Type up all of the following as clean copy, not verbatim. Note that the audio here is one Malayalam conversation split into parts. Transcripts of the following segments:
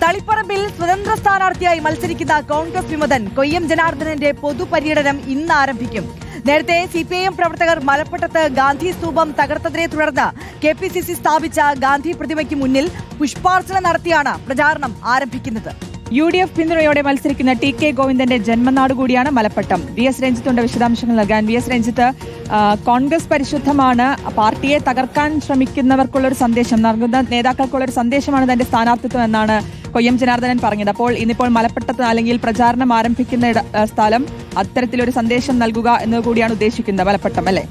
തളിപ്പറമ്പിൽ സ്വതന്ത്ര സ്ഥാനാർത്ഥിയായി മത്സരിക്കുന്ന കോൺഗ്രസ് വിമതൻ കൊയ്യം ജനാർദ്ദനന്റെ പൊതുപര്യടനം ഇന്ന് ആരംഭിക്കും. നേരത്തെ സിപിഐഎം പ്രവർത്തകർ മലപ്പട്ടത്ത് ഗാന്ധി സ്തൂപം തകർത്തതിനെ തുടർന്ന് കെപിസിസി സ്ഥാപിച്ച ഗാന്ധി പ്രതിമയ്ക്ക് മുന്നിൽ പുഷ്പാർച്ചന നടത്തിയാണ് പ്രചാരണം ആരംഭിക്കുന്നത്. UDF പിന്തുണയോടെ മത്സരിക്കുന്ന TK ഗോവിന്ദന്റെ ജന്മനാട് കൂടിയാണ് മലപ്പട്ടം. VS രഞ്ജിത്തുണ്ട് വിശദാംശങ്ങൾ നൽകാൻ. VS രഞ്ജിത്ത്, കോൺഗ്രസ് പരിശുദ്ധമാണ്, പാർട്ടിയെ തകർക്കാൻ ശ്രമിക്കുന്നവർക്കുള്ള ഒരു സന്ദേശം നൽകുന്ന നേതാക്കൾക്കുള്ള ഒരു സന്ദേശമാണ് തന്റെ സ്ഥാനാർത്ഥിത്വം എന്നാണ് കൊയ്യം ജനാർദ്ദനൻ പറഞ്ഞത്. അപ്പോൾ ഇന്നിപ്പോൾ മലപ്പട്ടത്ത് അല്ലെങ്കിൽ പ്രചാരണം ആരംഭിക്കുന്ന സ്ഥലം അത്തരത്തിലൊരു സന്ദേശം നൽകുക എന്നത് കൂടിയാണ് ഉദ്ദേശിക്കുന്നത് മലപ്പട്ടം, അല്ലേ?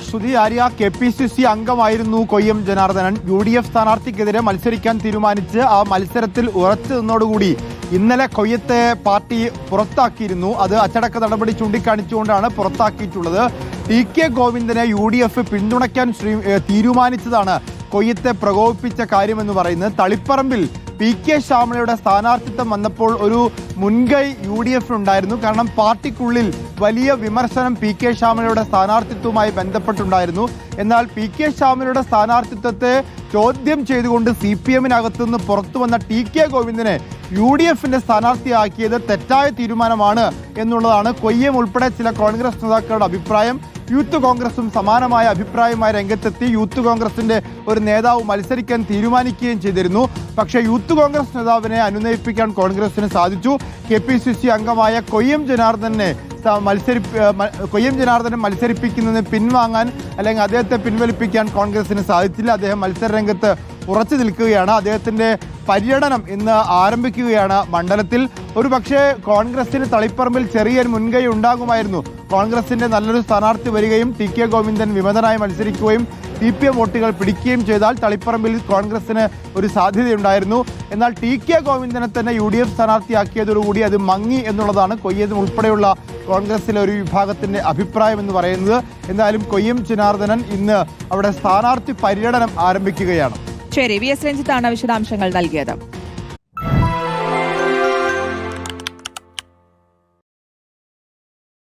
ശ്രുതി ആര്യ KPCC അംഗമായിരുന്നു കൊയ്യം ജനാർദ്ദനൻ. UDF സ്ഥാനാർത്ഥിക്കെതിരെ മത്സരിക്കാൻ തീരുമാനിച്ച് ആ മത്സരത്തിൽ ഉറച്ചു നിന്നോടുകൂടി ഇന്നലെ കൊയ്യത്തെ പാർട്ടി പുറത്താക്കിയിരുന്നു. അത് അച്ചടക്ക നടപടി ചൂണ്ടിക്കാണിച്ചുകൊണ്ടാണ് പുറത്താക്കിയിട്ടുള്ളത്. TK ഗോവിന്ദനെ UDF പിന്തുണയ്ക്കാൻ തീരുമാനിച്ചതാണ് കൊയ്യത്തെ പ്രകോപിപ്പിച്ച കാര്യമെന്ന് പറയുന്നത്. തളിപ്പറമ്പിൽ PK ശ്യാമളയുടെ സ്ഥാനാർത്ഥിത്വം വന്നപ്പോൾ ഒരു മുൻകൈ UDF ഉണ്ടായിരുന്നു. കാരണം പാർട്ടിക്കുള്ളിൽ വലിയ വിമർശനം PK ശ്യാമളയുടെ സ്ഥാനാർത്ഥിത്വവുമായി ബന്ധപ്പെട്ടുണ്ടായിരുന്നു. എന്നാൽ PK ശ്യാമളയുടെ സ്ഥാനാർത്ഥിത്വത്തെ ചോദ്യം ചെയ്തുകൊണ്ട് CPM-നകത്തുനിന്ന് പുറത്തു വന്ന TK ഗോവിന്ദനെ UDF-ന്റെ സ്ഥാനാർത്ഥിയാക്കിയത് തെറ്റായ തീരുമാനമാണ് എന്നുള്ളതാണ് കൊയ്യം ഉൾപ്പെടെ ചില കോൺഗ്രസ് നേതാക്കളുടെ അഭിപ്രായം. യൂത്ത് കോൺഗ്രസും സമാനമായ അഭിപ്രായമായി രംഗത്തെത്തി. യൂത്ത് കോൺഗ്രസിന്റെ ഒരു നേതാവ് മത്സരിക്കാൻ തീരുമാനിക്കുകയും ചെയ്തിരുന്നു. പക്ഷേ യൂത്ത് കോൺഗ്രസ് നേതാവിനെ അനുനയിപ്പിക്കാൻ കോൺഗ്രസിന് സാധിച്ചു. KPCC അംഗമായ കൊയ്യം ജനാർദ്ദനെ മത്സരിപ്പിക്കുന്നതിന് പിൻവാങ്ങാൻ അല്ലെങ്കിൽ അദ്ദേഹത്തെ പിൻവലിപ്പിക്കാൻ കോൺഗ്രസിന് സാധിച്ചില്ല. അദ്ദേഹം മത്സര രംഗത്ത് ഉറച്ചു നിൽക്കുകയാണ്. അദ്ദേഹത്തിന്റെ പര്യടനം ഇന്ന് ആരംഭിക്കുകയാണ് മണ്ഡലത്തിൽ. ഒരു പക്ഷേ കോൺഗ്രസിന് തളിപ്പറമ്പിൽ ചെറിയൊരു മുൻകൈ ഉണ്ടാകുമായിരുന്നു. കോൺഗ്രസിന്റെ നല്ലൊരു സ്ഥാനാർത്ഥി വരികയും TK ഗോവിന്ദൻ വിമതനായി മത്സരിക്കുകയും CPM വോട്ടുകൾ പിടിക്കുകയും ചെയ്താൽ തളിപ്പറമ്പിൽ കോൺഗ്രസിന് ഒരു സാധ്യതയുണ്ടായിരുന്നു. എന്നാൽ TK ഗോവിന്ദനെ തന്നെ UDF സ്ഥാനാർത്ഥിയാക്കിയതോടുകൂടി അത് മങ്ങി എന്നുള്ളതാണ് കൊയ്യം ഉൾപ്പെടെയുള്ള കോൺഗ്രസിലെ ഒരു വിഭാഗത്തിന്റെ അഭിപ്രായം എന്ന് പറയുന്നത്. എന്തായാലും കൊയ്യം ജനാർദ്ദനൻ ഇന്ന് അവിടെ സ്ഥാനാർത്ഥി പര്യടനം ആരംഭിക്കുകയാണ്. ശരി, VS രഞ്ജിത്താണ് വിശദാംശങ്ങൾ നൽകിയത്.